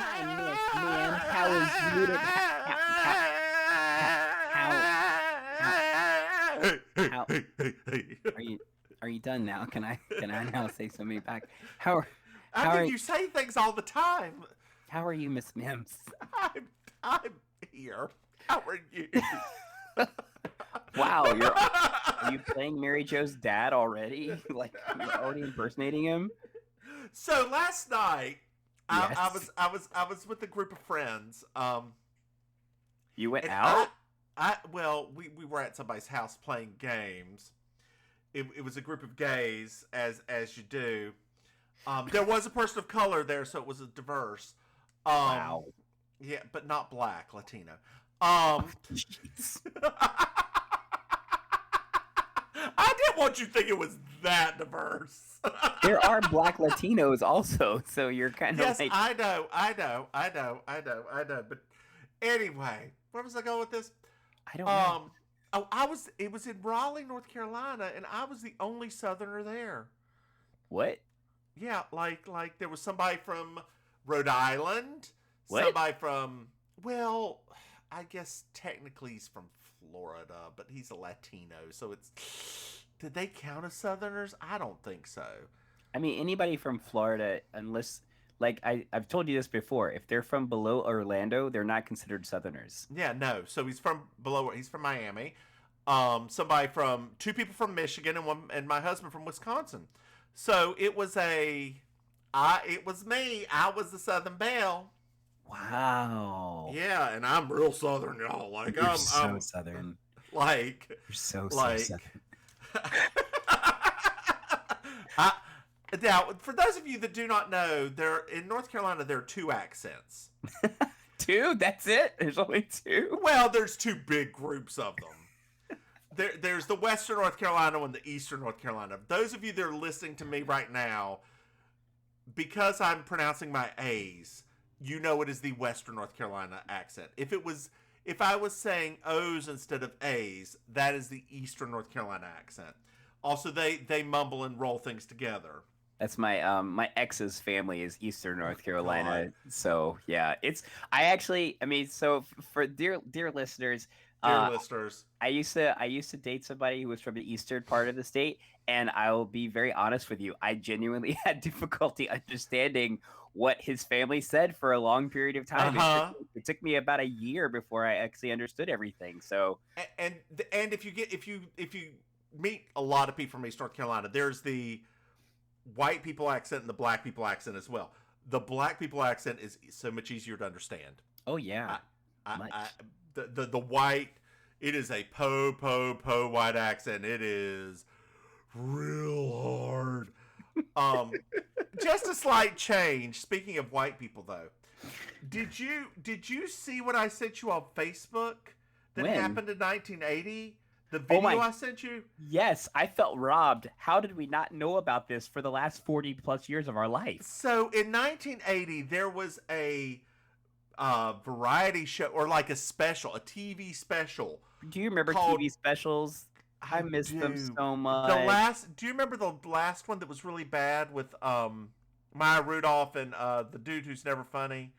Hi, Miss Mims. How is you? How Hey, hey, how hey, hey, hey. are you? Are you done now? Can I now say something back? How I how mean, are you say things all the time. how are you, Miss Mims? I'm here. How are you? Wow, are you playing Mary Joe's dad already? Like you're already impersonating him? So last night, Yes. I was with a group of friends. You went And out? well, we were at somebody's house playing games. It was a group of gays, as you do. There was a person of color there, so it was a diverse. Um, Wow. yeah, but not black, Latino. Oh, Um, jeez. I didn't want you to think it was that diverse. There are black Latinos also, so you're kind of Yes, like I know. But anyway, where was I going with this? I don't know. Um, oh, I was. It was in Raleigh, North Carolina, and I was the only Southerner there. What? Yeah, like there was somebody from Rhode Island, What? somebody from well, I guess technically he's from Florida, but he's a Latino, so it's did they count as Southerners? I don't think so. I mean, anybody from Florida, unless like I've told you this before, if they're from below Orlando, they're not considered Southerners. Yeah, no. So he's from below. He's from Miami. Somebody from two people from Michigan and one and my husband from Wisconsin. So it was it was me. I was the Southern Belle. Wow. Yeah, and I'm real Southern, y'all. Like You're so I'm Southern. like You're so like Southern. I now for those of you that do not know, there in North Carolina there are two accents. Two? That's it? There's only two? Well, there's two big groups of them. There's the Western North Carolina and the Eastern North Carolina. Those of you that are listening to me right now, because I'm pronouncing my A's, you know it is the Western North Carolina accent. If I was saying O's instead of A's, that is the Eastern North Carolina accent. Also, they mumble and roll things together. That's my ex's family is Eastern Oh North Carolina. God, So yeah, it's I actually I mean so for dear listeners, dear uh listeners. I used to date somebody who was from the eastern part of the state, and I will be very honest with you. I genuinely had difficulty understanding what his family said for a long period of Uh time. huh. It took me about a year before I actually understood everything. So And if you meet a lot of people from East North Carolina, there's the white people accent and the black people accent as well. The black people accent is so much easier to understand. oh I, yeah, I much. the white, it is a po white accent. It is real hard. Um, just a slight change. Speaking of white people, though, did you see what I sent you on Facebook that When? happened in 1980? The Oh video my I sent you. yes, I felt robbed. How did we not know about this for the last 40 plus years of our life? So in 1980, there was a variety show or like a special, a TV special Do you remember called TV specials? I I miss them do. so The much. last do you remember the last one that was really bad with Maya Rudolph and the dude who's never funny?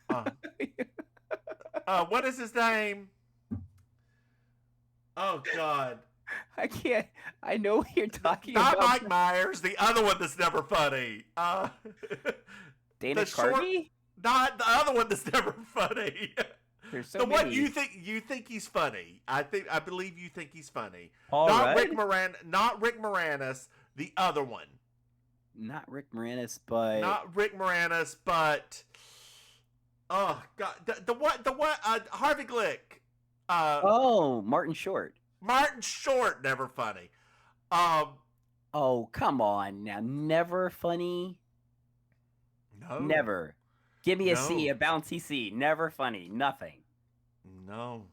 Uh what is his name? Oh god. I can't. I know what you're talking Not about. Mike Myers, the other one that's never funny. Dana The short Carvey? not the other one that's never funny. There's so The one many. you think he's funny. I believe you think he's funny. Paul Rudd? Not Rick Moranis, the other one. Not Rick Moranis, but Not Rick Moranis, but oh god, the what Harvey Glick, uh oh, Martin Short. Martin Short, never funny. Um, Oh, come on now. Never funny. no, Never. Give me a C, no, a bouncy C. Never funny. Nothing. no.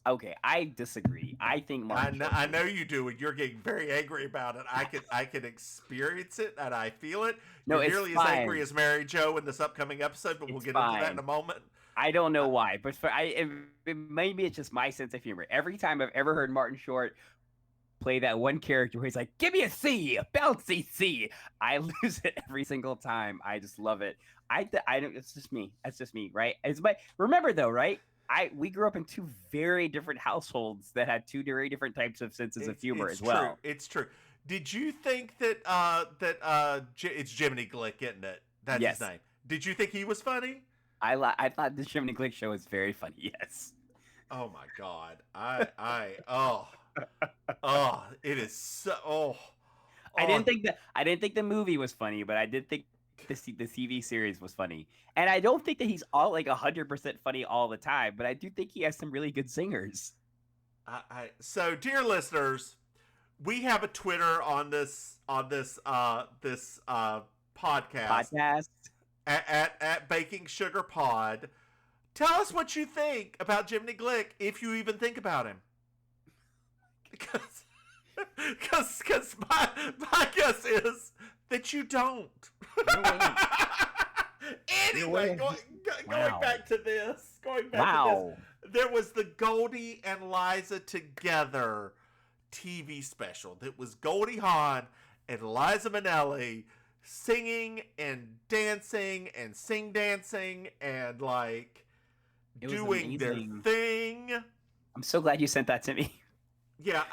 Okay, I disagree. I think Martin Short. I know you do, and you're getting very angry about it. I can experience it, and I feel it. No, You're it's nearly as angry fine. as Mary Jo in this upcoming episode, but we'll It's get into that in a fine. moment. I don't know Uh, why, but maybe it's just my sense of humor. Every time I've ever heard Martin Short play that one character where he's like, "Give me a C, a bouncy C." I lose it every single time. I just love it. I don't. It's just me. That's just me, right? Remember though, right? We grew up in two very different households that had two very different types of senses of humor as well. True. It's true. Did you think that it's Jiminy Glick, isn't it? That's his name. Did you think he was funny? I thought the Jiminy Glick show was very funny. Yes. Oh my God. It is so. I didn't think the movie was funny, but I did think the TV series was funny. And I don't think that he's all like 100% funny all the time, but I do think he has some really good singers. So, dear listeners, we have a Twitter on this podcast at Baking Sugar Pod. Tell us what you think about Jiminy Glick, if you even think about him. Because my guess is that you don't. Anyway, going back to this. There was the Goldie and Liza Together TV special. That was Goldie Hawn and Liza Minnelli singing and dancing and dancing and like doing their thing. I'm so glad you sent that to me. Yeah,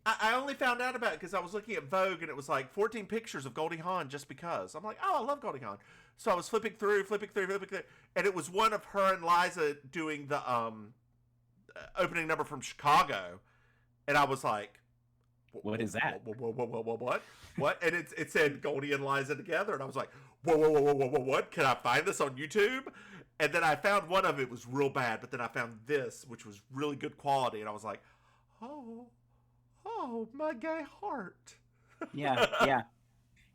I only found out about it because I was looking at Vogue and it was like 14 pictures of Goldie Hawn just because. I'm like, oh, I love Goldie Hawn. So I was flipping through, and it was one of her and Liza doing the opening number from Chicago, and I was like, what is that? What? And it said Goldie and Liza Together, and I was like, whoa, what? Can I find this on YouTube? And then I found one of it was real bad, but then I found this, which was really good quality, and I was like, oh, my gay heart. Yeah.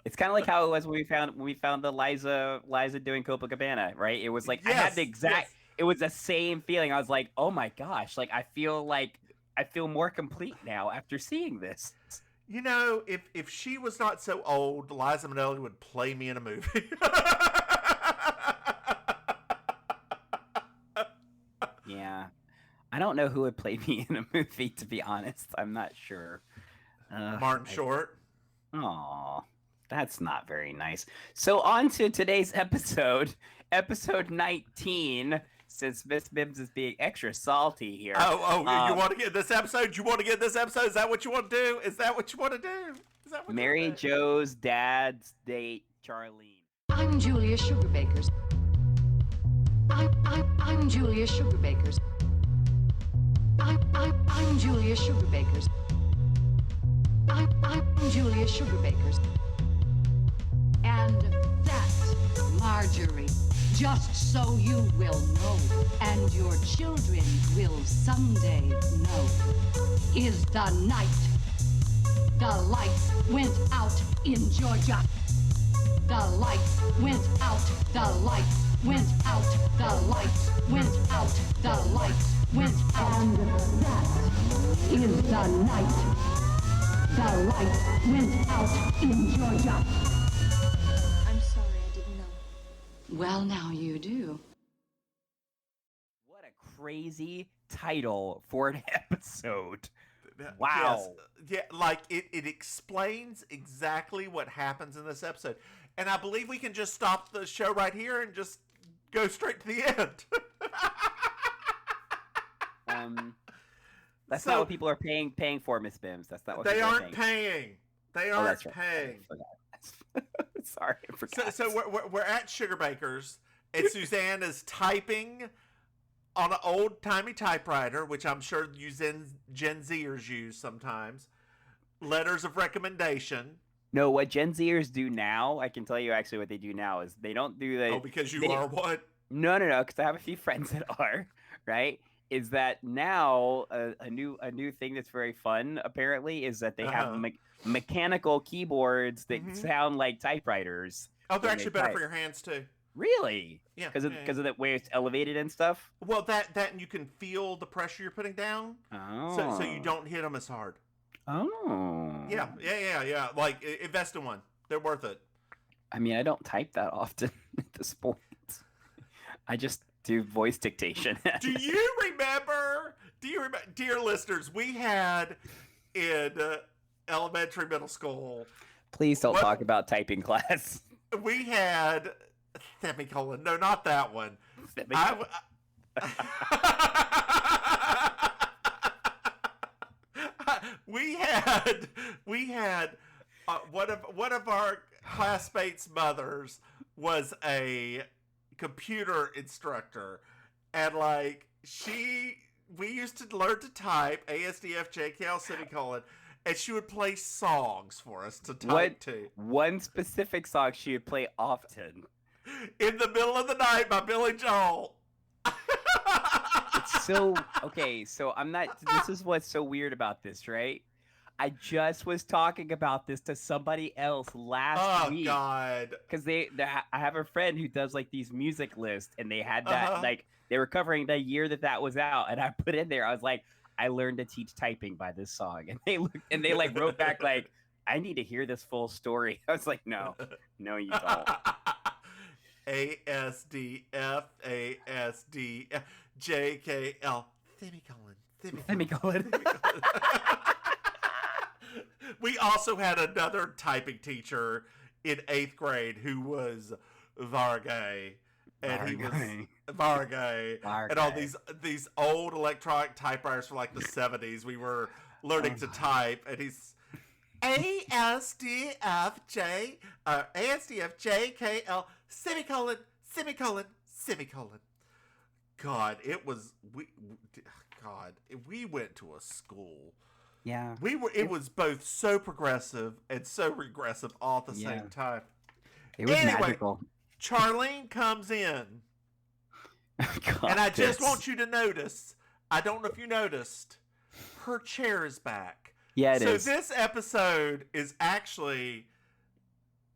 It's kind of like how it was when we found the Liza doing Copacabana, right? It was like I had the exact. It was the same feeling. I was like, oh my gosh, like I feel more complete now after seeing this. You know, if she was not so old, Liza Minnelli would play me in a movie. Yeah. I don't know who would play me in a movie, to be honest. I'm not sure. Martin Short. Aw, that's not very nice. So on to today's episode 19. Since Miss Mims is being extra salty here. You want to get this episode? Is that what you want to do? Mary Jo's dad's date, Charlene. I'm Julia Sugarbakers. I'm Julia Sugarbakers. I'm Julia Sugarbakers. I'm Julia Sugarbakers. And that's Marjorie. Just so you will know, and your children will someday know, is the night the lights went out in Georgia. The lights went out, the lights went out, the lights went out, the lights went out. And that is the night the lights went out in Georgia. I'm sorry, I didn't know. Well, now you do. What a crazy title for an episode. Wow. Yes. Yeah, like it explains exactly what happens in this episode. And I believe we can just stop the show right here and just go straight to the end. That's not what people are paying for, Miss Mims. That's not what they aren't paying. They aren't paying. Sorry, I forgot. So we're at Sugarbakers, and Suzanne is typing on an old-timey typewriter, which I'm sure you Gen Zers use sometimes, letters of recommendation. No, what Gen Zers do now, I can tell you actually what they do now is they don't do the... Oh, because you are what? No, because I have a few friends that are, right? Is that now a new thing that's very fun, apparently, is that they have mechanical keyboards that sound like typewriters. Oh, they're actually better for your hands, too. Really? Yeah. Because of the way it's elevated and stuff? Well, that and you can feel the pressure you're putting down. Oh. So you don't hit them as hard. Oh. Yeah. Like, invest in one. They're worth it. I mean, I don't type that often at this point. I just do voice dictation. Do you remember, dear listeners, we had in elementary, middle school. Please don't What- talk about typing class. We had semicolon. No, not that one. We had one of our classmates' mothers was a computer instructor, and like we used to learn to type ASDF JKL semicolon, and she would play songs for us to type to. One specific song she would play often. In the Middle of the Night by Billy Joel. It's so okay. So I'm not. This is what's so weird about this, right? I just was talking about this to somebody else last week. Oh God! Because I have a friend who does like these music lists, and they had that like they were covering the year that was out, and I put in there. I was like, I learned to teach typing by this song, and they looked and they like wrote back like, I need to hear this full story. I was like, no, you don't. ASDF JKL Semicolon. We also had another typing teacher in 8th grade who was Vargay. And he was Vargay. And all these old electronic typewriters from like the 70s. We were learning to type, and he's ASDF JKL semicolon. God, we went to a school. Yeah. It was both so progressive and so regressive all at the same time. It was magical. Charlene comes in. God, and I just want you to notice, I don't know if you noticed, her chair is back. Yeah, it is. So this episode is actually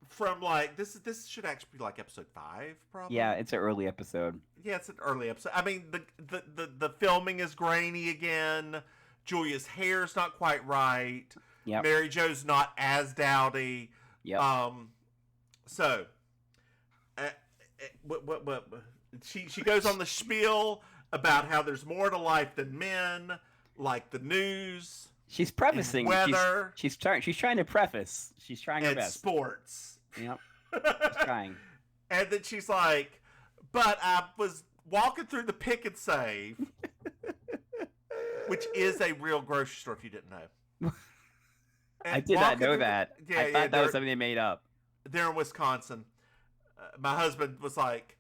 from like this should actually be like episode 5, probably. Yeah, it's an early episode. Yeah, it's an early episode. I mean, the filming is grainy again. Julia's hair's not quite right. Yeah. Mary Jo's not as dowdy. Yeah. So, she goes on the spiel about how there's more to life than men, like the news. She's prefacing. Weather. She's trying to preface. She's trying her and best. Sports. Yep. She's trying. And then she's like, but I was walking through the Pick and Save, which is a real grocery store if you didn't know. I did not know that. Yeah, I thought that was something they made up. They're in Wisconsin. My husband was like,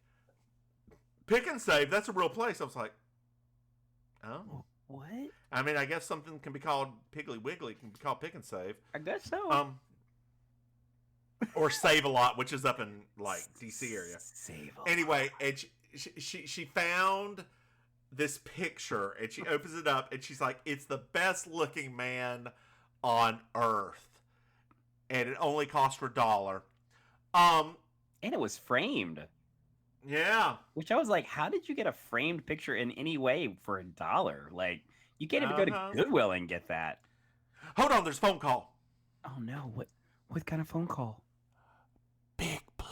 Pick and Save, that's a real place. I was like, oh. What? I mean, I guess something can be called Piggly Wiggly can be called Pick and Save. I guess so. Or Save a Lot, which is up in like DC area. Save a Anyway, and she found this picture, and she opens it up, and she's like, it's the best looking man on earth, and it only cost her $1. And it was framed. Yeah. Which I was like, how did you get a framed picture in any way for $1? Like, you can't even go to Goodwill and get that. Hold on, there's a phone call. Oh no, what kind of phone call? Big Blue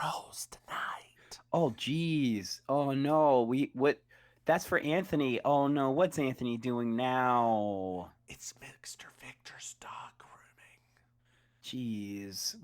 rolls tonight. Oh geez. Oh no. That's for Anthony. Oh no, what's Anthony doing now? It's Mr. Victor's dog grooming. Jeez.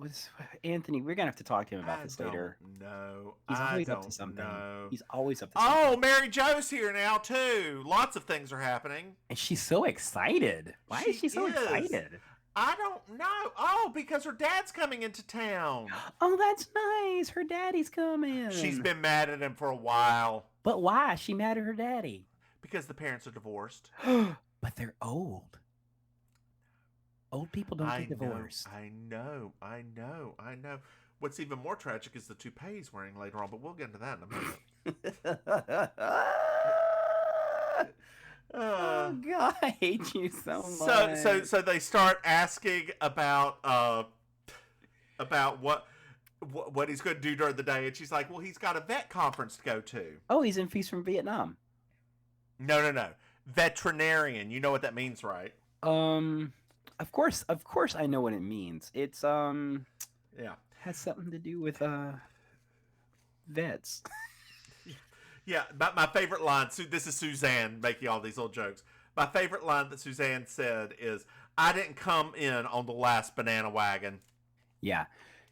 Anthony, we're gonna have to talk to him about this later. No. He's always up to something. Know. He's always up to something. Oh, Mary Jo's here now too. Lots of things are happening. And she's so excited. Why is she so excited? I don't know. Oh, because her dad's coming into town. Oh, that's nice. Her daddy's coming. She's been mad at him for a while. But why? She mad at her daddy. Because the parents are divorced. But they're old. Old people don't get divorced. I know. What's even more tragic is the toupee he's wearing later on, but we'll get into that in a minute. Oh God, I hate you so much. So they start asking about what he's going to do during the day, and she's like, "Well, he's got a vet conference to go to." Oh, he's in Feast from Vietnam. No. Veterinarian. You know what that means, right? Of course I know what it means. It's yeah, has something to do with vets. Yeah, my favorite line. This is Suzanne making all these little jokes. My favorite line that Suzanne said is, "I didn't come in on the last banana wagon." Yeah.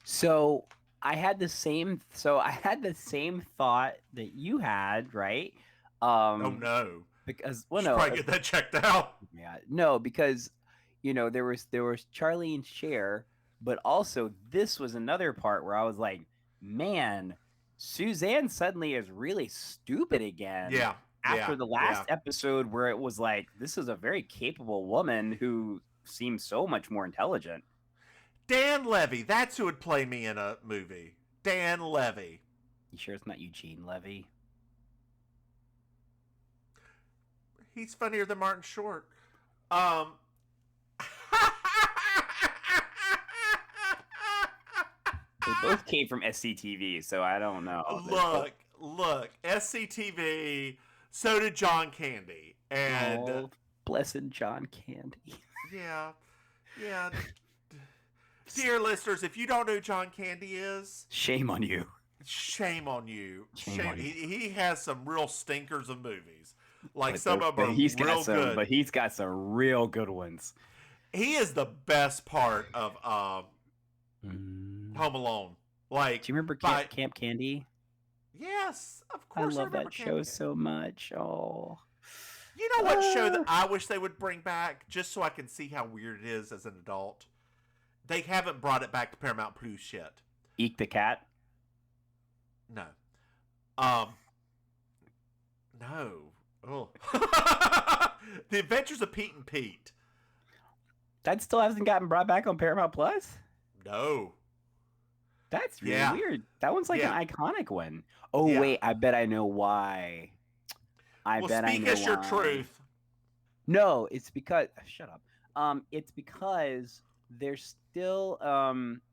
So I had the same. So I had the same thought that you had, right? Oh no. Because well, Should no, probably get that checked out. yeah, no, because there was Charlene's share, but also this was another part where I was like, man, Suzanne suddenly is really stupid again. Yeah. After Yeah. the last episode where it was like, this is a very capable woman who seems so much more intelligent. Dan Levy, that's who would play me in a movie. Dan Levy. You sure it's not Eugene Levy? He's funnier than Martin Short. They both came from SCTV, so I don't know. Look, SCTV, so did John Candy. And Oh, blessed John Candy. yeah. Dear listeners, if you don't know who John Candy is, Shame on you. shame on you. Shame on you. He has some real stinkers of movies. Like But some of them are he's got real some, good. but he's got some real good ones. He is the best part of Mm. Home Alone. Like, Do you remember by- Camp Candy? yes, of I course. love remember that show Candy. so much. Oh, You know what show that I wish they would bring back, just so I can see how weird it is as an adult? They haven't brought it back to Paramount Plus yet. Eek the Cat. No. No. Oh. The Adventures of Pete and Pete. That still hasn't gotten brought back on Paramount Plus. No. That's really Yeah. weird. That one's like Yeah. an iconic one. Oh Yeah. wait, I bet I know why. I bet I speak know as your why. truth. No, it's because shut up. It's because there's still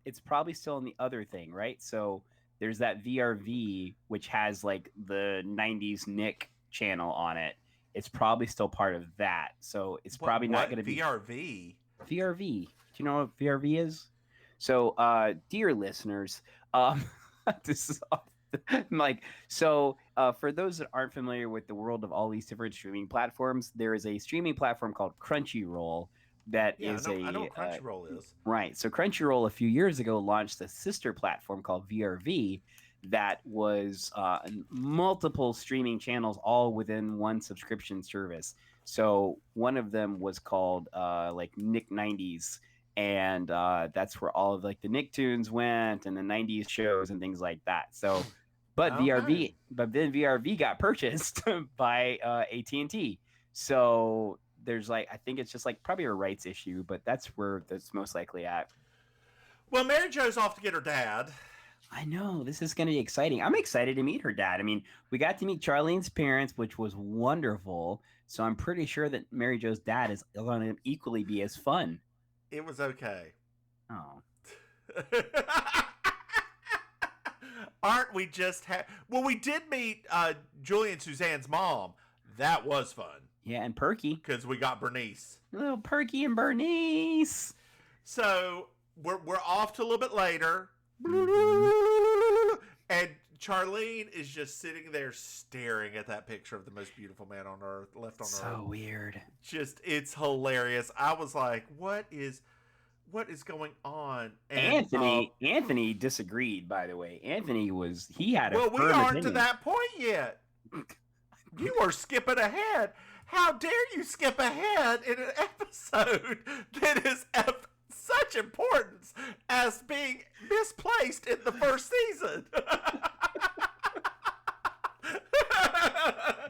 it's probably still in the other thing, right? So there's that VRV which has like the 90s Nick channel on it. It's probably still part of that. So it's probably not going to be VRV. VRV. Do you know what VRV is? So, dear listeners, this is like so. For those that aren't familiar with the world of all these different streaming platforms, there is a streaming platform called Crunchyroll that is I know what Crunchyroll is. right. So Crunchyroll a few years ago launched a sister platform called VRV that was multiple streaming channels all within one subscription service. So one of them was called like Nick 90s, and that's where all of like the Nicktoons went and the 90s shows and things like that. So but Okay. then VRV got purchased by AT&T. So there's like, I think it's just like probably a rights issue, but that's where that's most likely at. Well, Mary Jo's off to get her dad. I know, this is going to be exciting. I'm excited to meet her dad. I mean, we got to meet Charlene's parents, which was wonderful. So I'm pretty sure that Mary Jo's dad is going to equally be as fun. It was okay. Oh, Aren't we just well, we did meet Julie and Suzanne's mom. That was fun yeah, and Perky. because we got Bernice. Little Perky and Bernice. So we're off to a little bit later, and Charlene is just sitting there staring at that picture of the most beautiful man on earth, left on earth. So weird. Just, it's hilarious. I was like, what is going on? And, Anthony disagreed, by the way. He had a well, we firm aren't opinion. to that point yet. You are skipping ahead. How dare you skip ahead in an episode that is of such importance as being misplaced in the first season?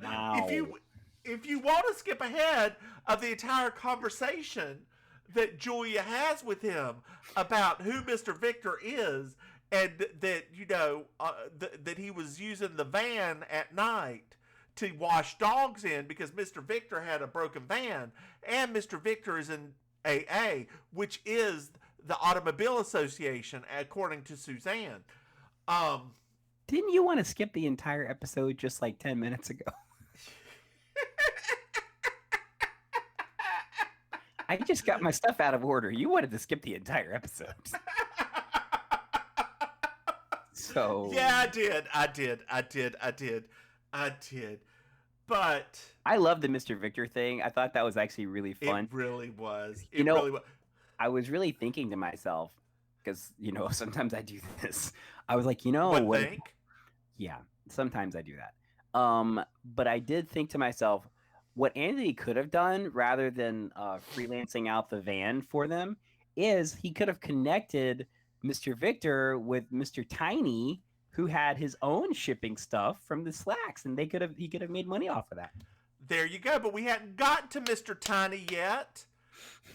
Wow. If you want to skip ahead of the entire conversation that Julia has with him about who Mr. Victor is, and that that he was using the van at night to wash dogs in because Mr. Victor had a broken van, and Mr. Victor is in AA, which is the Automobile Association, according to Suzanne. Didn't you want to skip the entire episode just like 10 minutes ago? I just got my stuff out of order. You wanted to skip the entire episode. So Yeah, I did. But I love the Mr. Victor thing. I thought that was actually really fun. it really was. You know, I was really thinking to myself, because, sometimes I do this. I was like, what? Think? Yeah, sometimes I do that. But I did think to myself, what Anthony could have done rather than freelancing out the van for them is he could have connected Mr. Victor with Mr. Tiny, who had his own shipping stuff from the Slacks, and he could have made money off of that. There you go. But we hadn't gotten to Mr. Tiny yet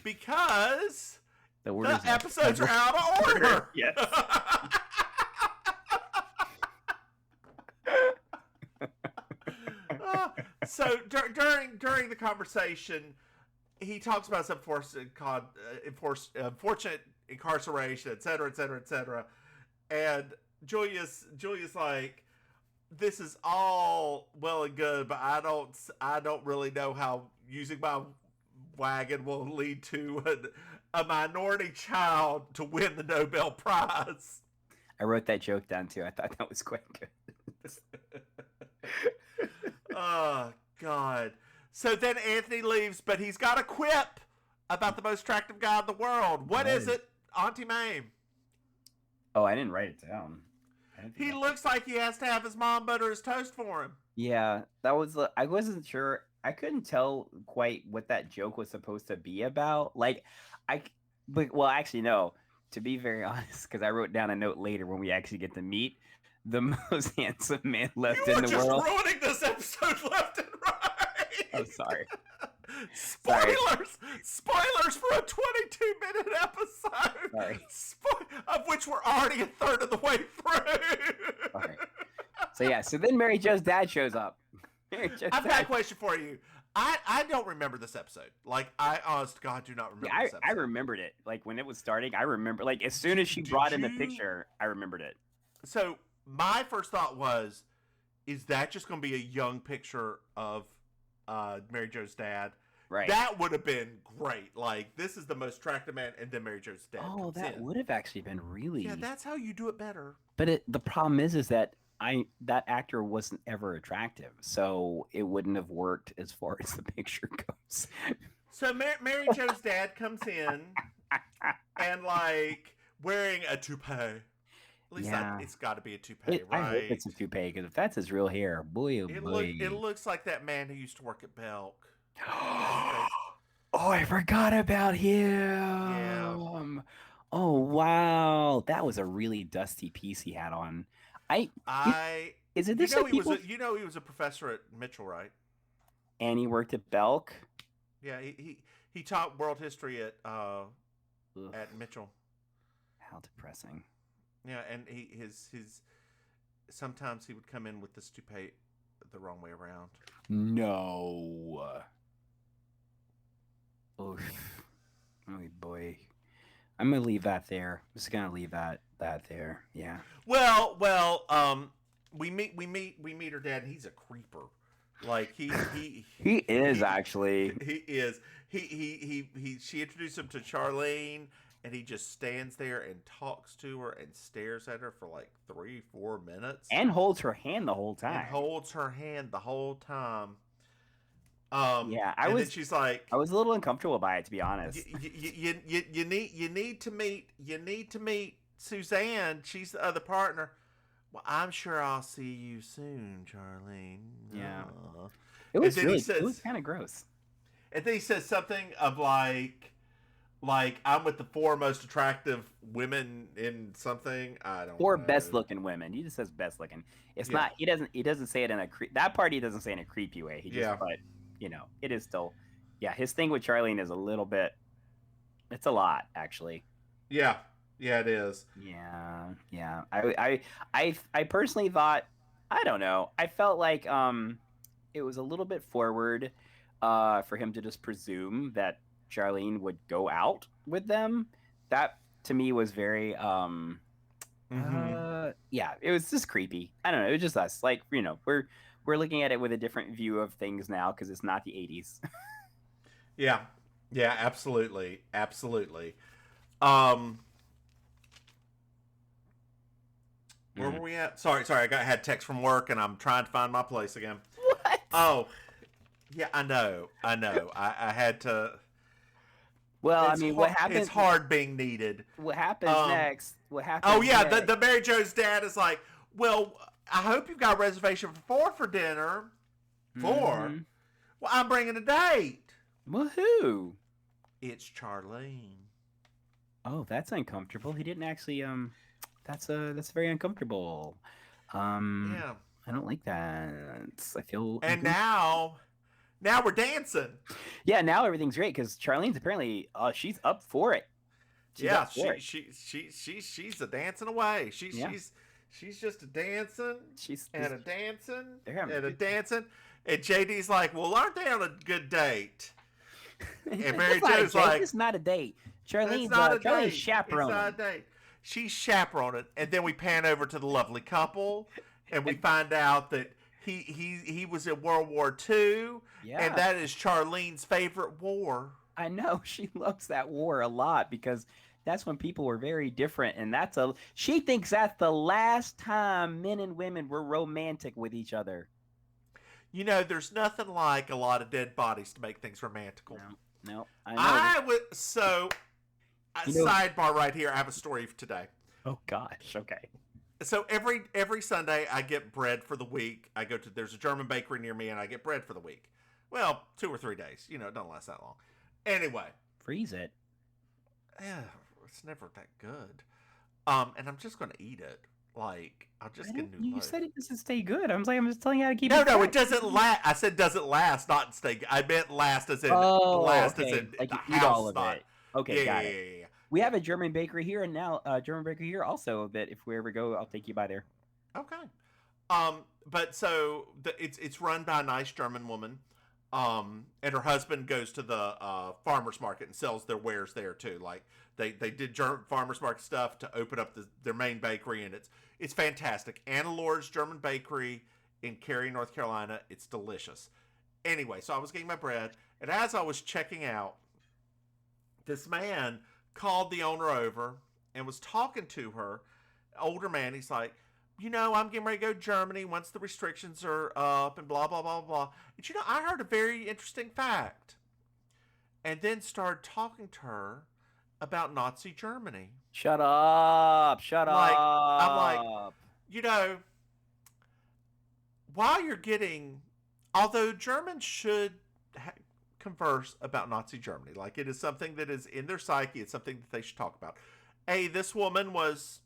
because the episodes are out of order. Yes. So during the conversation, he talks about some unfortunate incarceration, et cetera, et cetera, et cetera. And Julia's like, this is all well and good, but I don't really know how using my wagon will lead to a minority child to win the Nobel Prize. I wrote that joke down too. I thought that was quite good. Oh, God. So then Anthony leaves, but he's got a quip about the most attractive guy in the world. What is it, Auntie Maim? Oh, I didn't write it down. He looks like he has to have his mom butter his toast for him. Yeah, that was. I wasn't sure. I couldn't tell quite what that joke was supposed to be about. Actually, no. To be very honest, because I wrote down a note later when we actually get to meet the most handsome man left in the world. You were just ruining this episode left and right. I'm sorry. Spoilers for a 22-minute episode. Sorry. Of which we're already a third of the way through. All right. So then Mary Jo's dad shows up. I've got a question for you. I don't remember this episode. Like, I honest to God do not remember this episode. I remembered it. Like, when it was starting, I remember. Like, as soon as she brought in the picture, I remembered it. So, my first thought was, is that just going to be a young picture of Mary Jo's dad? Right. That would have been great. Like, this is the most attractive man, and then Mary Jo's dad comes that in. would have actually been really... Yeah, that's how you do it better. But the problem is that that actor wasn't ever attractive, so it wouldn't have worked as far as the picture goes. So Mary Jo's dad comes in and, like, wearing a toupee. At least it's got to be a toupee, right? I hope it's a toupee, because if that's his real hair, boy, oh boy. It looks like that man who used to work at Belk. Oh, I forgot about him. Yeah. Oh, wow. That was a really dusty piece he had on. Is it this? He was a professor at Mitchell, right? And he worked at Belk. Yeah, he taught world history at Mitchell. How depressing. Yeah, and his sometimes he would come in with this toupee the wrong way around. No. Oh boy. I'm gonna leave that there. I'm just gonna leave that there. Yeah. Well. We meet her dad, and he's a creeper. Like he is actually. He is. She introduced him to Charlene, and he just stands there and talks to her and stares at her for like 3-4 minutes. And holds her hand the whole time. Yeah, she's like, I was a little uncomfortable by it, to be honest. You need to meet Suzanne. She's the other partner. Well, I'm sure I'll see you soon, Charlene. Yeah, it was kind of gross. And then he says something of like I'm with the 4 most attractive women in something. I don't. Or know. best looking women. He just says best looking. It's not. He doesn't say it in that part. He doesn't say in a creepy way. He just but it is still. Yeah, his thing with Charlene is a little bit. It's a lot, actually. Yeah. Yeah, it is. Yeah. I personally thought, I don't know. I felt like it was a little bit forward for him to just presume that Charlene would go out with them. That to me was very it was just creepy. I don't know. It was just us. Like, we're looking at it with a different view of things now because it's not the 80s. Yeah, absolutely. Where were we at? Sorry. I had text from work, and I'm trying to find my place again. What? Oh, yeah, I know. I had to. Well, I It's mean, hard, it's hard being needed. What happens next? What happens? Oh yeah, next? the Mary Jo's dad is like, well, I hope you've got a reservation for 4 for dinner. 4? Mm-hmm. Well, I'm bringing a date. Woohoo! It's Charlene. Oh, that's uncomfortable. He didn't actually. That's very uncomfortable. Yeah. I don't like that. I feel. And now we're dancing. Yeah, now everything's great because Charlene's apparently she's up for it. She's a dancing away. She's just a dancing and a dancing and a dancing. And JD's like, well, aren't they on a good date? And Mary Jo's like, it's not a date. Charlene's chaperoning. It's not a date. She's chaperoning, and then we pan over to the lovely couple, and we find out that he was in World War II, and that is Charlene's favorite war. I know she loves that war a lot because that's when people were very different, and she thinks that's the last time men and women were romantic with each other. You know, there's nothing like a lot of dead bodies to make things romantical. No, I know. Sidebar right here. I have a story for today. Oh gosh. Okay. So every Sunday I get bread for the week. There's a German bakery near me, and I get bread for the week. Well, 2 or 3 days. You know, it don't last that long. Anyway, freeze it. Yeah, it's never that good. And I'm just gonna eat it. Like, I'll just get a new loaf. You said it doesn't stay good. I'm just telling you how to keep it. No, it doesn't last. I said doesn't last, not stay good. I meant last as in last as in like the you eat all of not. it. Okay, got it. Yeah. We have a German bakery here, and now German bakery here also. That if we ever go, I'll take you by there. Okay. But so it's run by a nice German woman. And her husband goes to the farmers market and sells their wares there too. Like they did farmers market stuff to open up their main bakery, and it's fantastic. Anna Lord's German Bakery in Cary, North Carolina. It's delicious. Anyway, so I was getting my bread, and as I was checking out, this man called the owner over and was talking to her. Older man, he's like, you know, I'm getting ready to go to Germany once the restrictions are up and blah, blah, blah, blah. And you know, I heard a very interesting fact. And then started talking to her about Nazi Germany. Shut up. I'm like, you know, although Germans should converse about Nazi Germany, like it is something that is in their psyche, it's something that they should talk about. This woman was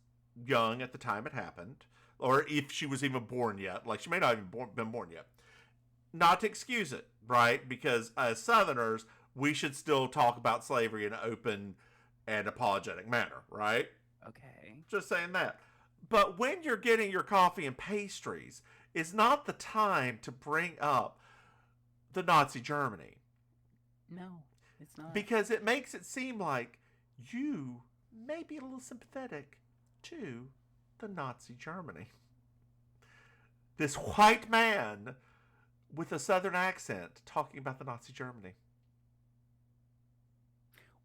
young at the time it happened, or if she was even born yet, like she may not have even been born yet. Not to excuse it, right? Because as Southerners, we should still talk about slavery in an open and apologetic manner, right? Okay. Just saying that. But when you're getting your coffee and pastries, is not the time to bring up the Nazi Germany. No, it's not. Because it makes it seem like you may be a little sympathetic to the Nazi Germany. This white man with a southern accent talking about the Nazi Germany.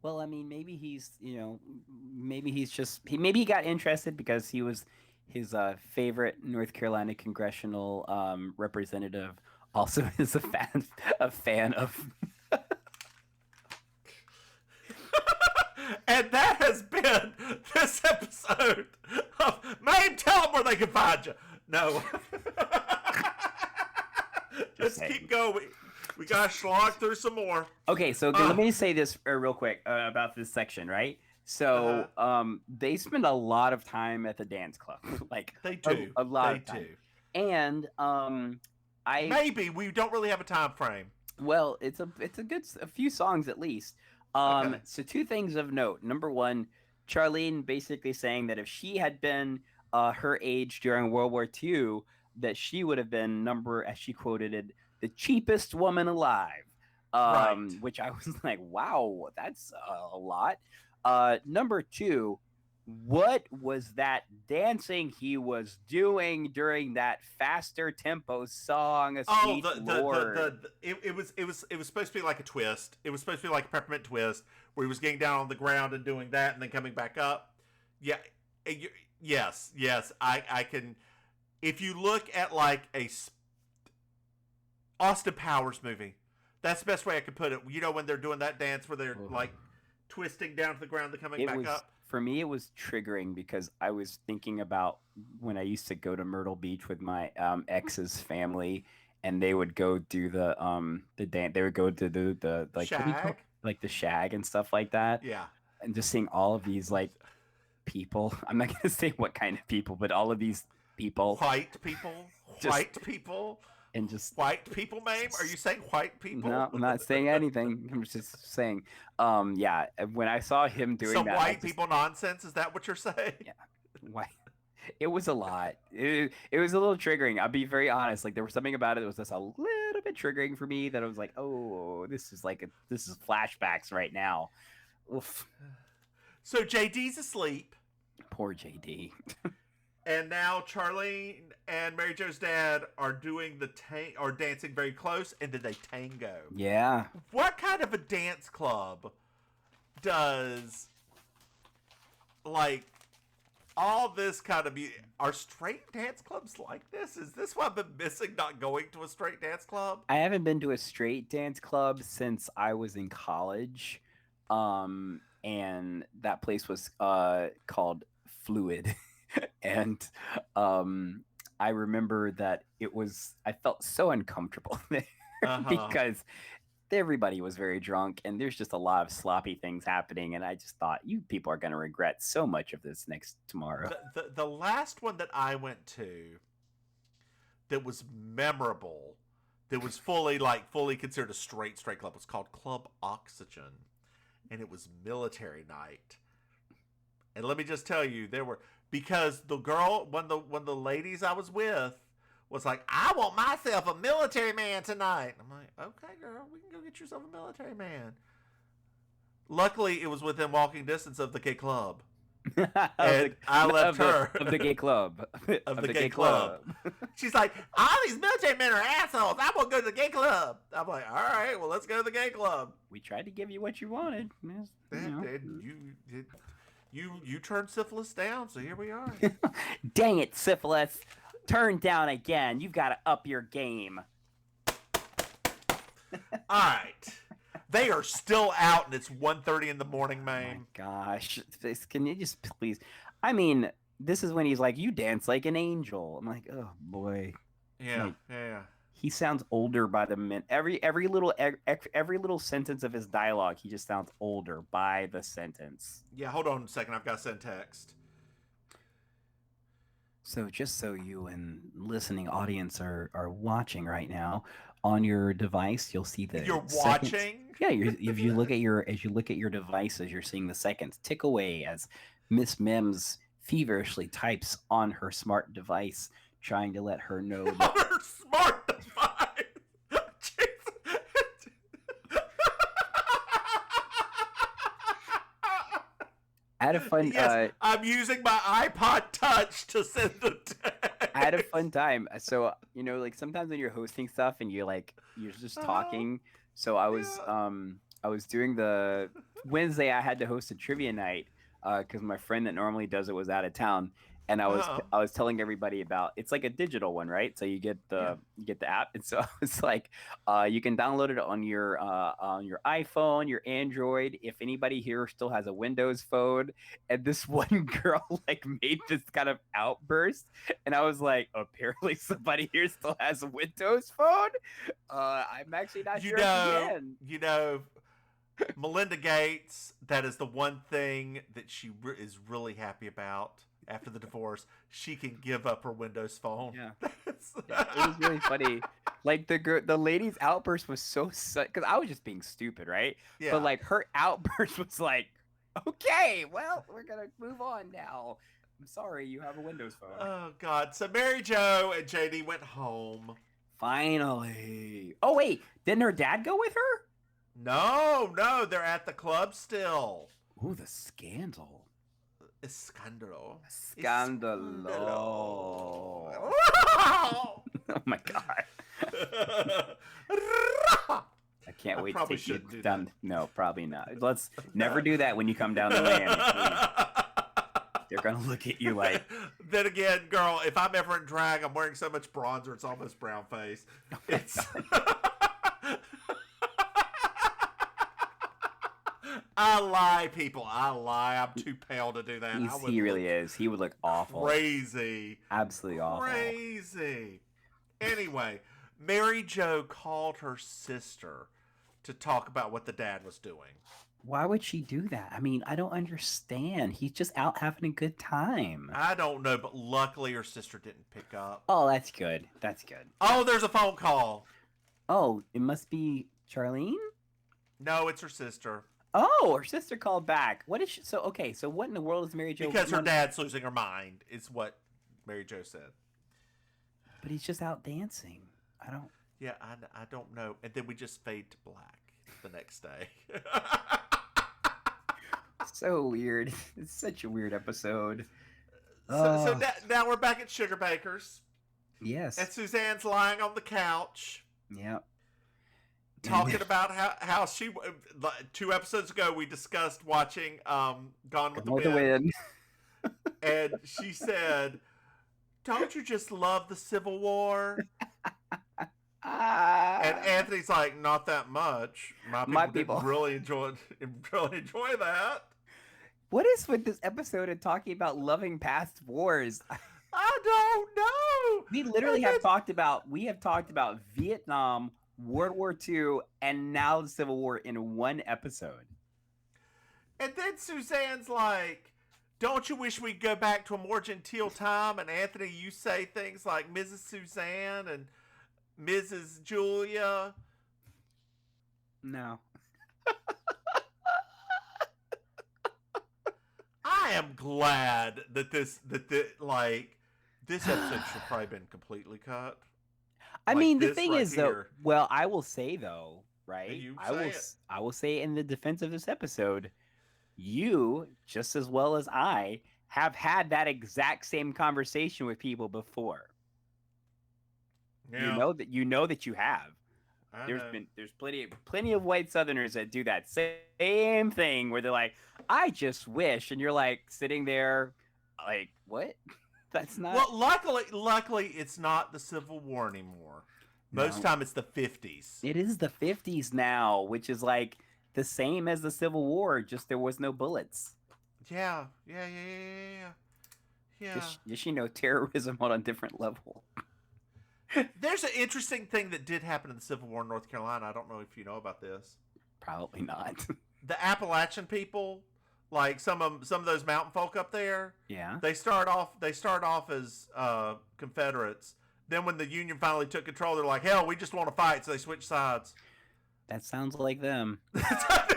Well, I mean, maybe maybe he got interested because he was his favorite North Carolina congressional representative also is a fan of. And that has been this episode of Maim. Tell them where they can find you. No. Just keep going. We got to slog through some more. Okay, so let me say this real quick about this section, right? So they spend a lot of time at the dance club. Like they do. A lot of time. And maybe we don't really have a time frame. Well, it's a few songs at least. So 2 things of note. Number 1, Charlene basically saying that if she had been her age during World War II, that she would have been as she quoted it, the cheapest woman alive. Right. Which I was like, wow, that's a lot. Number 2, what was that dancing he was doing during that faster tempo song? It was supposed to be like a twist. It was supposed to be like a peppermint twist where he was getting down on the ground and doing that and then coming back up. Yeah, yes, I can. If you look at like Austin Powers movie. That's the best way I could put it. You know when they're doing that dance where they're like twisting down to the ground and coming back up? For me, it was triggering because I was thinking about when I used to go to Myrtle Beach with my ex's family, and they would go do the dance. They would go to the like what do you call it? Like the shag and stuff like that. Yeah. And just seeing all of these like people. I'm not gonna say what kind of people, but all of these people. White people. And just white people, Maim? Are you saying white people? No, I'm not saying anything. I'm just saying, yeah. When I saw him doing some that, white people nonsense. Is that what you're saying? Yeah, white. It was a lot. It was a little triggering. I'll be very honest. Like there was something about it that was just a little bit triggering for me. That I was like, oh, this is flashbacks right now. Oof. So JD's asleep. Poor JD. And now Charlene and Mary Jo's dad are doing are dancing very close, and then they tango. Yeah. What kind of a dance club does like all this kind of are straight dance clubs like this? Is this what I've been missing, not going to a straight dance club? I haven't been to a straight dance club since I was in college. And that place was called Fluid. And I remember that I felt so uncomfortable there because everybody was very drunk and there's just a lot of sloppy things happening. And I just thought, you people are going to regret so much of this tomorrow. The last one that I went to that was memorable, that was fully considered a straight club, was called Club Oxygen. And it was military night. And let me just tell you, because the girl, one of the ladies I was with was like, I want myself a military man tonight. I'm like, okay, girl, we can go get yourself a military man. Luckily, it was within walking distance of the gay club. And I left her. Of the gay club. Of the gay club. She's like, all these military men are assholes. I want to go to the gay club. I'm like, all right, well, let's go to the gay club. We tried to give you what you wanted. You turned syphilis down, so here we are. Dang it, syphilis. Turn down again. You've got to up your game. All right. They are still out, and it's 1:30 in the morning, Maim. Oh my gosh. Can you just please? I mean, this is when he's like, you dance like an angel. I'm like, oh, boy. Yeah, like, yeah. He sounds older by the minute. Every little sentence of his dialogue, he just sounds older by the sentence. Yeah, hold on a second. I've got to send text. So just so you and listening audience are watching right now, on your device, you'll see the You're seconds. watching? Yeah, if you look at your devices, you're seeing the seconds tick away as Miss Mims feverishly types on her smart device, trying to let her know that On her smart device. I had a fun. Yes, I'm using my iPod Touch to send the text. I had a fun time. So like sometimes when you're hosting stuff and you're just talking. So I was doing the Wednesday. I had to host a trivia night because my friend that normally does it was out of town, and I was telling everybody about it's like a digital one, right? So you get the app, and so I was like, you can download it on your iPhone, your Android. If anybody here still has a Windows phone, and this one girl like made this kind of outburst, and I was like, apparently somebody here still has a Windows phone. I'm actually not sure. You know, Melinda Gates. That is the one thing that she is really happy about. After the divorce, she can give up her Windows phone. Yeah, it was really funny. Like the lady's outburst was so because I was just being stupid, right? Yeah. But like her outburst was like, okay, well, we're gonna move on now. I'm sorry, you have a Windows phone. Oh God! So Mary Jo and JD went home. Finally. Oh wait, didn't her dad go with her? No, they're at the club still. Ooh, the scandal. Escándalo. Oh my God. I can't wait to take you down. No, probably not. Let's never do that when you come down to Miami. Please. They're gonna look at you like Then again, girl, if I'm ever in drag, I'm wearing so much bronzer, it's almost brown face. It's. I lie, people. I lie. I'm too pale to do that. He really is. He would look awful. Crazy. Absolutely awful. Crazy. Anyway, Mary Jo called her sister to talk about what the dad was doing. Why would she do that? I mean, I don't understand. He's just out having a good time. I don't know, but luckily her sister didn't pick up. Oh, that's good. That's good. Oh, there's a phone call. Oh, it must be Charlene? No, it's her sister. Oh, her sister called back. What is she? So, okay, so what in the world is Mary Jo? Because her dad's losing her mind, is what Mary Jo said. But he's just out dancing. I don't. Yeah, I don't know. And then we just fade to black the next day. So weird. It's such a weird episode. So now we're back at Sugar Baker's. Yes. And Suzanne's lying on the couch. Yeah. Talking about how she 2 episodes ago we discussed watching Gone with the Wind. And she said, "Don't you just love the Civil War?" And Anthony's like, "Not that much. My people really enjoy that." What is with this episode of talking about loving past wars? I don't know. We literally have talked about Vietnam, World War II, and now the Civil War in one episode. And then Suzanne's like, "Don't you wish we'd go back to a more genteel time?" And Anthony, you say things like Mrs. Suzanne and Mrs. Julia. No. I am glad that this episode should probably been completely cut. I Like mean, the this thing right is, though, here. well, I will say, though, right? You I say will. it. I will say, in the defense of this episode, you, just as well as I, have had that exact same conversation with people before. Yeah, You know that you have. I There's know. plenty of white Southerners that do that same thing where they're like, "I just wish," and you're like sitting there, like, "What? That's not." Well, luckily, it's not the Civil War anymore. Most No. time, it's the 50s. It is the 50s now, which is like the same as the Civil War, just there was no bullets. Yeah. Just terrorism on a different level. There's an interesting thing that did happen in the Civil War in North Carolina. I don't know if you know about this. Probably not. The Appalachian people, like some of those mountain folk up there, Yeah. they start off as Confederates. Then when the Union finally took control, they're like, "Hell, we just want to fight," so they switch sides. That sounds like them. That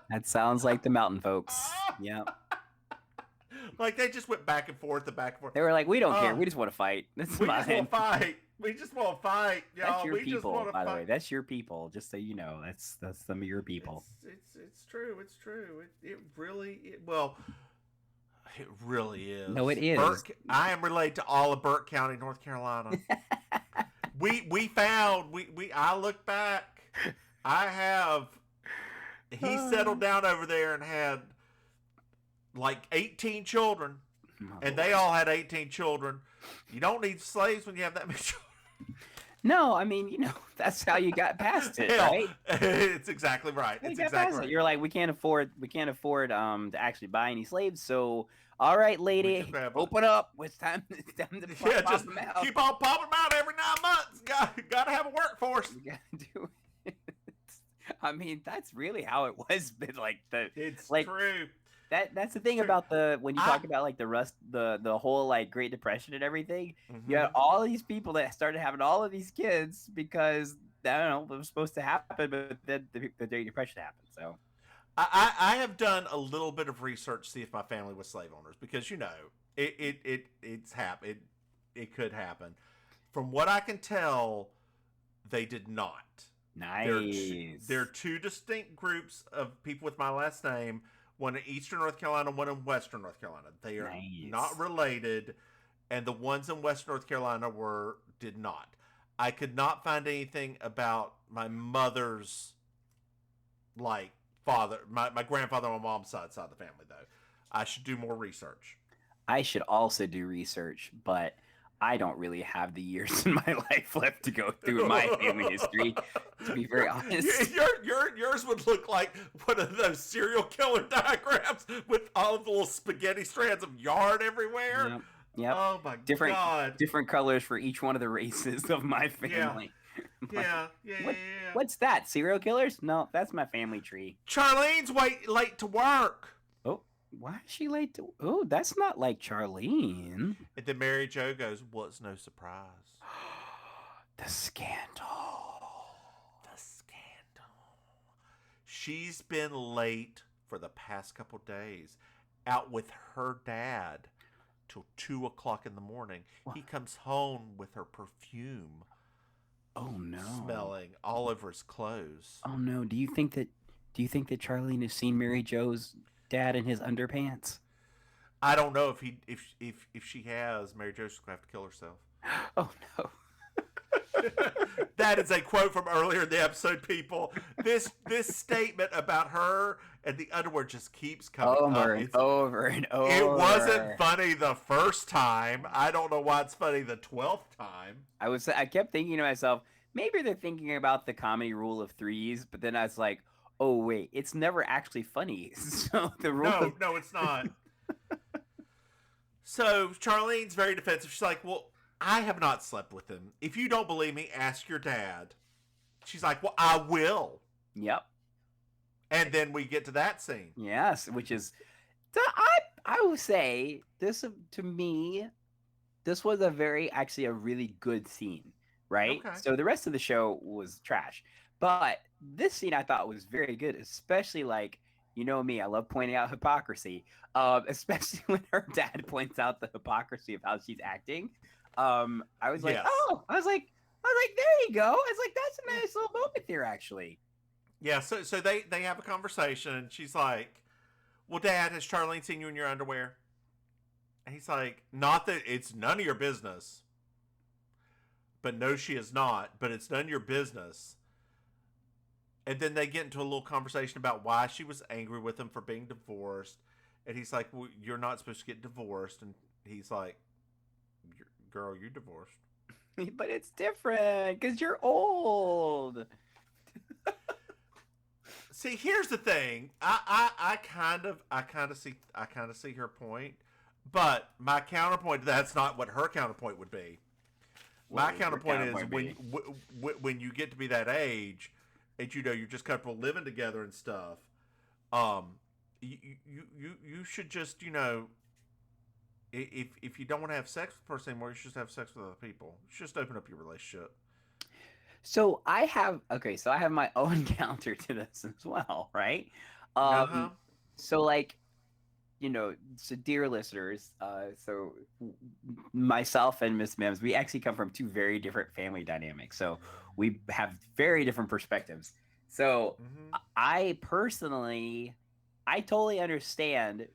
That sounds like the mountain folks. Yeah. Like they just went back and forth and back and forth. They were like, "We don't care. We just want to fight. That's We fine." just want to fight. We just want to fight, y'all. That's your we just people, want to by the fight. way. That's your people. Just so you know, that's some of your people. It's true. It really it really is. No, it is. I am related to all of Burke County, North Carolina. we found I look back. He settled down over there and had like 18 children, and they all had 18 children. You don't need slaves when you have that many children. No, I mean, that's how you got past it, Hell, right? It's exactly right. You It's got exactly past right. it. You're like, we can't afford to actually buy any slaves. So, all right, lady, just grab open up. It's time to Yeah, pop just them out. keep on popping them out every 9 months. Got to have a workforce. You gotta do it. I mean, that's really how it was. But like It's like, true. That's the thing Sure. about when you talk about like the whole like Great Depression and everything. You had Mhm. all these people that started having all of these kids because I don't know it was supposed to happen, but then the Great Depression happened. So I have done a little bit of research to see if my family was slave owners because it could happen. From what I can tell, they did not. nice. There are 2 distinct groups of people with my last name. One in Eastern North Carolina, one in Western North Carolina. They are Nice. not related, and the ones in Western North Carolina did not. I could not find anything about my mother's father, my grandfather on my mom's side of the family though. I should do more research. I should also do research, but I don't really have the years in my life left to go through my family history, to be very honest. Yours would look like one of those serial killer diagrams with all the little spaghetti strands of yarn everywhere. Yep. Yep. Oh my God. Different colors for each one of the races of my family. Yeah. What's that? Serial killers? No, that's my family tree. Charlene's late to work. Oh, why is she late to? Oh, that's not like Charlene. And then Mary Jo goes, "What's no surprise?" The scandal. The scandal. She's been late for the past couple days, out with her dad till 2 o'clock in the morning. What? He comes home with her perfume. Oh no! Smelling all over his clothes. Oh no! Do you think that Charlene has seen Mary Jo's dad in his underpants? I don't know if she has. Mary Jo's gonna have to kill herself. Oh no! That is a quote from earlier in the episode, people. This statement about her and the underwear just keeps coming over and over and over. It wasn't funny the first time. I don't know why it's funny the 12th time. I kept thinking to myself, maybe they're thinking about the comedy rule of threes, but then I was like, oh wait, it's never actually funny. So the rule. No, it's not. So Charlene's very defensive. She's like, well, I have not slept with him. If you don't believe me, ask your dad. She's like, well, I will. Yep. And then we get to that scene. Yes, which is, I would say this to me, this was a really good scene, right? Okay. So the rest of the show was trash, but this scene I thought was very good, especially like, you know me, I love pointing out hypocrisy, especially when her dad points out the hypocrisy of how she's acting. I was like, yes. I was like, there you go. It's like, that's a nice little moment there, actually. Yeah, so they have a conversation, and she's like, well, Dad, has Charlene seen you in your underwear? And he's like, not that it's none of your business. But no, she is not, but it's none of your business. And then they get into a little conversation about why she was angry with him for being divorced. And he's like, well, you're not supposed to get divorced. And he's like, girl, you're divorced. But it's different because you're old. See, here's the thing. I kind of see her point, but my counterpoint to that's not what her counterpoint would be. My counterpoint is when you get to be that age, and you're just comfortable living together and stuff. You should just if you don't want to have sex with the person anymore, you should just have sex with other people. You should just open up your relationship. So I have my own counter to this as well, right? So like, so dear listeners, so myself and Miss Mims, we actually come from two very different family dynamics. So we have very different perspectives. So I personally, I totally understand,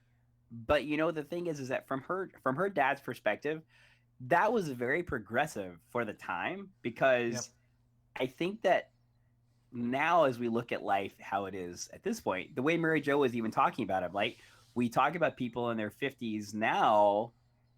but the thing is that from her dad's perspective, that was very progressive for the time, because I think that now as we look at life, how it is at this point, the way Mary Jo was even talking about it, like we talk about people in their 50s now,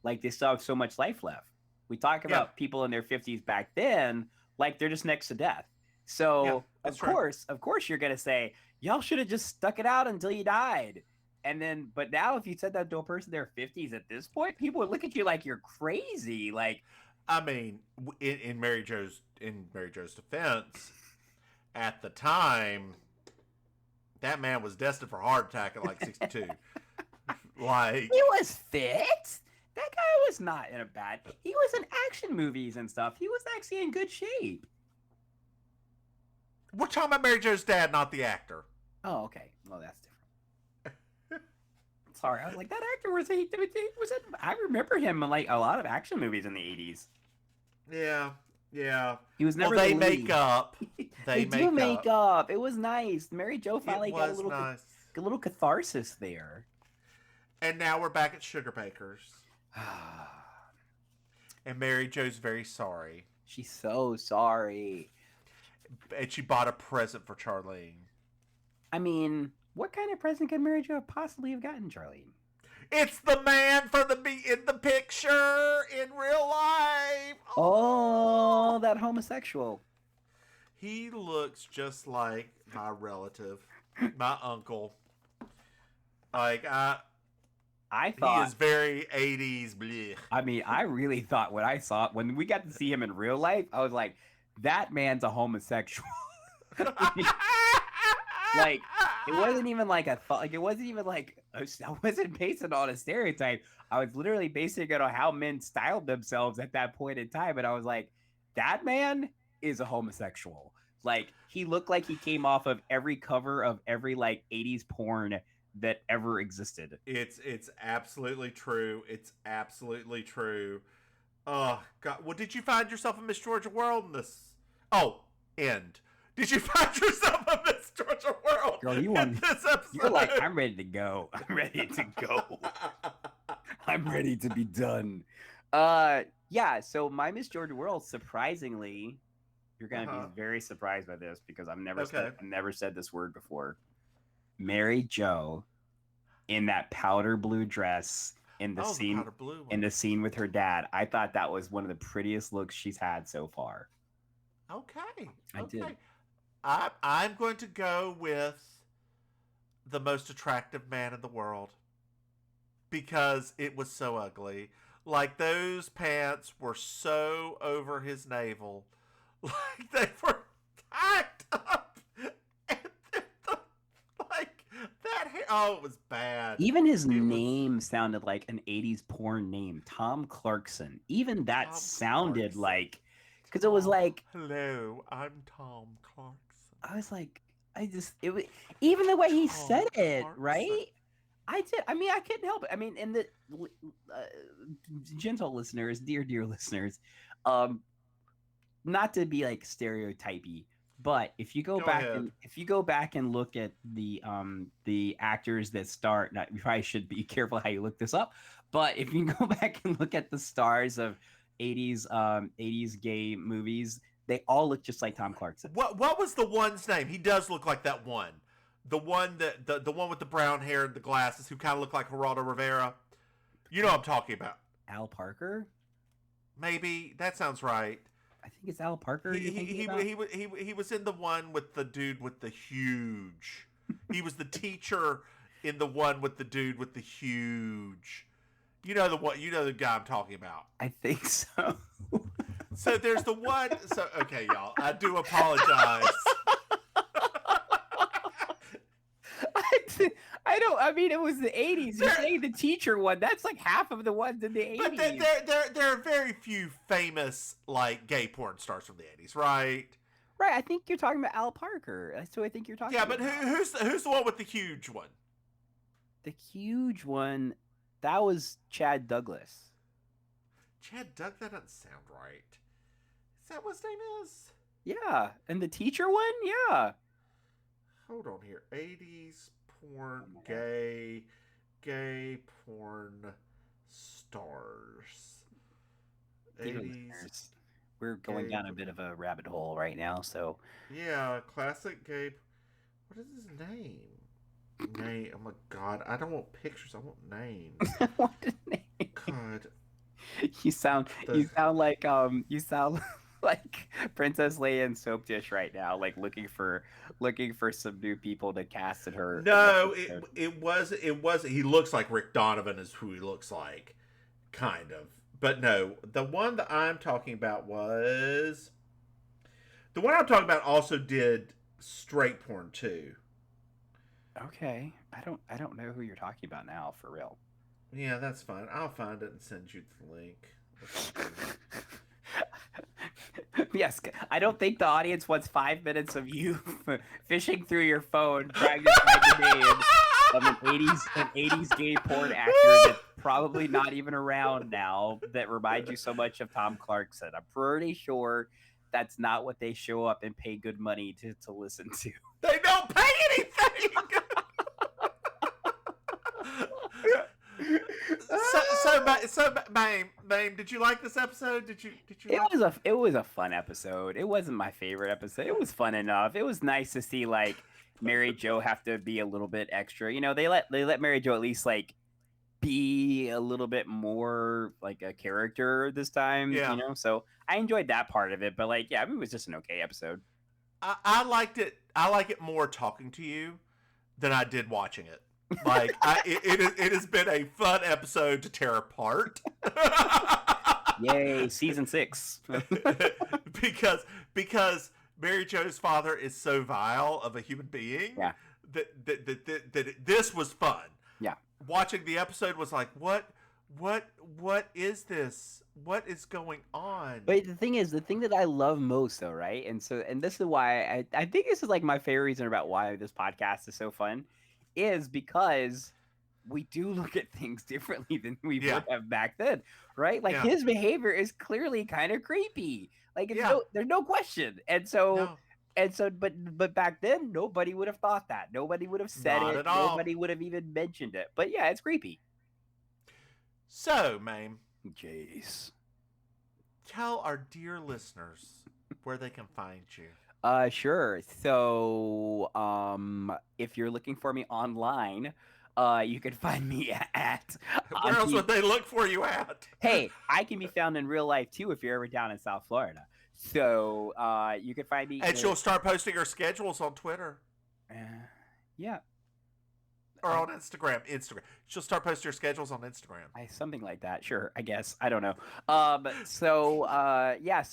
like they still have so much life left. We talk about people in their 50s back then, like they're just next to death. So of course you're going to say, y'all should have just stuck it out until you died. And then, but now if you said that to a person in their 50s at this point, people would look at you like you're crazy. Like, I mean, in Mary Jo's defense, at the time, that man was destined for a heart attack at like 62. Like, he was fit. That guy was not in a bad. He was in action movies and stuff. He was actually in good shape. We're talking about Mary Jo's dad, not the actor. Oh, okay. Well, that's different. Sorry, I was like, that actor was I remember him in like a lot of action movies in the 80s. Yeah. He was never. Well, they the lead. make up. They do make up. It was nice. Mary Jo finally got nice. a little catharsis there. And now we're back at Sugar Baker's. And Mary Jo's very sorry. She's so sorry. And she bought a present for Charlene. I mean, what kind of present could Mary Jo possibly have gotten Charlene? It's the man from in the picture in real life. Oh, that homosexual. He looks just like my relative, my uncle. Like I he thought is very 80s. Blech. I mean, I really thought when we got to see him in real life, I was like, that man's a homosexual. Like, it wasn't even like a thought. Like, it wasn't even like I wasn't basing it on a stereotype. I was literally basing it on how men styled themselves at that point in time, and I was like, that man is a homosexual. Like, he looked like he came off of every cover of every like 80s porn that ever existed. It's absolutely true. It's absolutely true. Oh God! Well, did you find yourself a Miss Georgia World in this? Oh, end. Did you find yourself a Miss Georgia World Girl, in this episode? You're like, I'm ready to go. I'm ready to go. I'm ready to be done. Yeah. So my Miss Georgia World, surprisingly, you're gonna be very surprised by this because I've never said this word before. Mary Jo in that powder blue dress in the scene with her dad. I thought that was one of the prettiest looks she's had so far. Okay. I did. I'm going to go with the most attractive man in the world because it was so ugly. Like, those pants were so over his navel. Like, they were tied up. And like, that hair. Oh, it was bad. Even his name sounded like an 80s porn name. Tom Clarkson. Even that sounded like... Because it was like... Hello, I'm Tom Clarkson. I was like... It was... Even the way he said it, right? I did. I mean, I couldn't help it. I mean, and the gentle listeners, dear listeners, not to be like stereotypy, but if you go back and look at the actors that star, you probably should be careful how you look this up, but if you go back and look at the stars of 80s gay movies, they all look just like Tom Clarkson. What was the one's name? He does look like that one. The one that the one with the brown hair and the glasses who kind of look like Geraldo Rivera. You know what I'm talking about. Al Parker? Maybe. That sounds right. I think it's Al Parker. He was in the one with the dude with the huge. He was the teacher in the one with the dude with the huge. You know the guy I'm talking about. I think so. So there's the one. So okay, y'all. I do apologize. I mean, it was the 80s. You're saying the teacher one. That's like half of the ones in the 80s. But there are very few famous, like, gay porn stars from the 80s, right? Right. I think you're talking about Al Parker. That's who I think you're talking about. Yeah, but who's the one with the huge one? The huge one, that was Chad Douglas. That doesn't sound right. Is that what his name is? Yeah. And the teacher one? Yeah. Hold on here. 80s porn, gay porn stars. 80s. We're going down a bit of a rabbit hole right now, so. Yeah, classic gay. What is his name? Oh my God! I don't want pictures. I want names. I want a name. God. You sound like Princess Leia in Soap Dish right now, like looking for some new people to cast in her. No, it was. He looks like Rick Donovan is who he looks like, kind of. But no, the one that I'm talking about also did straight porn too. Okay, I don't know who you're talking about now, for real. Yeah, that's fine. I'll find it and send you the link. Yes, I don't think the audience wants 5 minutes of you fishing through your phone trying to find the name of an 80s gay porn actor that's probably not even around now that reminds you so much of Tom Clarkson. I'm pretty sure that's not what they show up and pay good money to listen to. They don't pay anything! So, Maim, did you like this episode? Did you? It was a fun episode. It wasn't my favorite episode. It was fun enough. It was nice to see like Mary Jo have to be a little bit extra. You know, they let Mary Jo at least like be a little bit more like a character this time, Yeah. you know. So I enjoyed that part of it, but like, yeah, I mean, it was just an okay episode. I liked it. I like it more talking to you than I did watching it. Like, it has been a fun episode to tear apart. Yay, season 6. because Mary Jo's father is so vile of a human being. Yeah. This was fun. Yeah. Watching the episode was like, what is this? What is going on? But the thing is, the thing that I love most, though, right? And this is why I think this is like my favorite reason about why this podcast is so fun, is because we do look at things differently than we would have back then, right? Like his behavior is clearly kind of creepy. Like there's no question. But back then nobody would have thought that. Nobody would have said Not it. at all. Nobody would have even mentioned it. But yeah, it's creepy. So, Maim, Jace, tell our dear listeners where they can find you. Sure. So, if you're looking for me online, you can find me at Where else would they look for you at? Hey, I can be found in real life too if you're ever down in South Florida. So, you can find me. And she'll start posting her schedules on Twitter. Yeah. Or on Instagram. She'll start posting her schedules on Instagram. Something like that. Sure, I guess. I don't know. So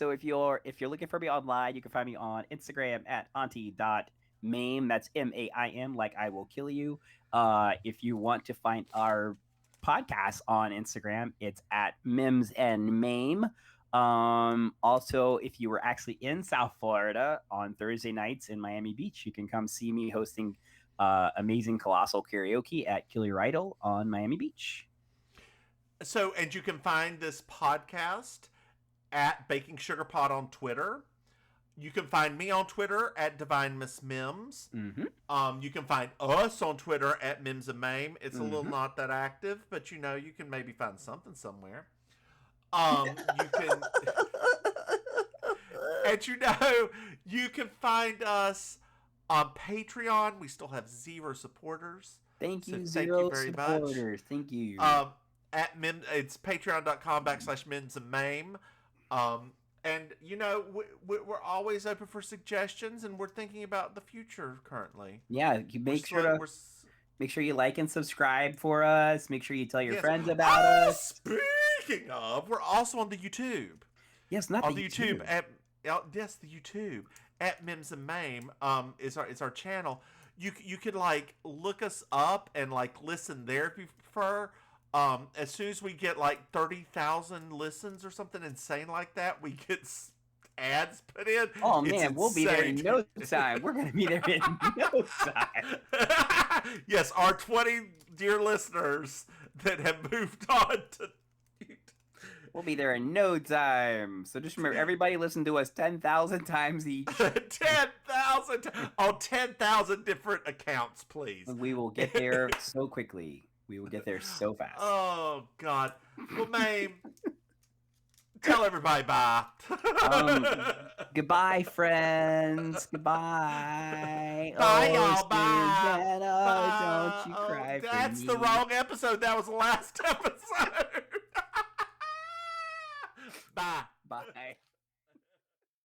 if you're looking for me online, you can find me on Instagram at auntie.maim. That's MAIM, like I will kill you. If you want to find our podcast on Instagram, it's at Mims and Maim. Also, if you were actually in South Florida on Thursday nights in Miami Beach, you can come see me hosting amazing colossal karaoke at Kill Your Idol on Miami Beach. So, and you can find this podcast at Baking Sugar Pod on Twitter. You can find me on Twitter at Divine Miss Mims. Mm-hmm. You can find us on Twitter at Mims and Maim. It's a little not that active, but you can maybe find something somewhere. You can, and you can find us on Patreon. We still have 0 supporters. Thank you, So 0 very supporters. much. Thank you. At Mim, it's patreon.com/Mims and Maim. And we're always open for suggestions, and we're thinking about the future currently. Yeah, you make sure you like and subscribe for us. Make sure you tell your friends about us. Speaking of, we're also on the YouTube. Yes, not on the YouTube the YouTube at Mims and Maim is our channel. You could like look us up and like listen there if you prefer. As soon as we get like 30,000 listens or something insane like that, we get ads put in. Oh man, we'll be there in no time. We're gonna be there in no time. Yes, our 20 dear listeners that have moved on to. We'll be there in no time. So just remember, everybody listen to us 10,000 times each. 10,000 on 10,000 different accounts, please. We will get there so quickly. We will get there so fast. Oh God. Well, Maim, tell everybody bye. Goodbye, friends. Goodbye. Bye, oh, y'all. Bye. Bye. Don't you cry for me. That's the wrong episode. That was the last episode. Bye. Bye.